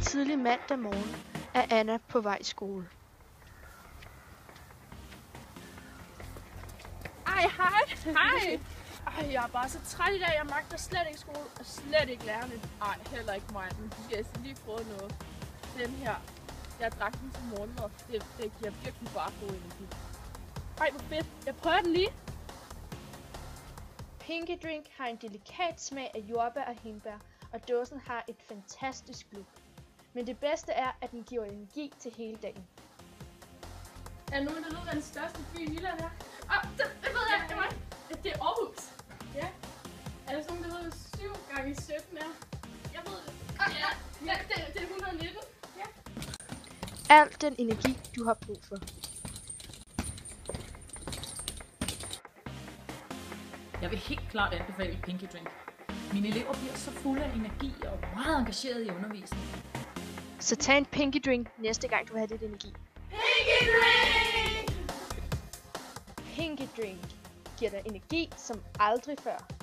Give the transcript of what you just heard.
tidlig mandag morgen er Anna på vej i skole. Hej. Ej, jeg er bare så træt i dag. Jeg magter slet ikke skole og slet ikke lærerne. Ej, heller ikke mig. Men jeg skal lige prøve noget. Den her, jeg drak den til morgenmad. Det giver virkelig bare god energi. Ej, hvor fedt. Jeg prøver den lige. Pinky Drink har en delikat smag af jordbær og hindbær, og dåsen har et fantastisk look. Men det bedste er, at den giver energi til hele dagen. Er nogen, der ved, hvad den største by i Jylland er? Det ved jeg. Det er mig. Det er Aarhus. Ja. Er der nogen, der ved, hvad 7 gange 17 er? Jeg ved det. Ja, det er 119. Ja. Al den energi, du har brug for. Jeg vil helt klart anbefale Pinky Drink. Mine elever bliver så fulde af energi og meget engageret i undervisningen. Så tag en Pinky Drink næste gang, du vil have lidt energi. Pinky Drink! Pinky Drink giver dig energi som aldrig før.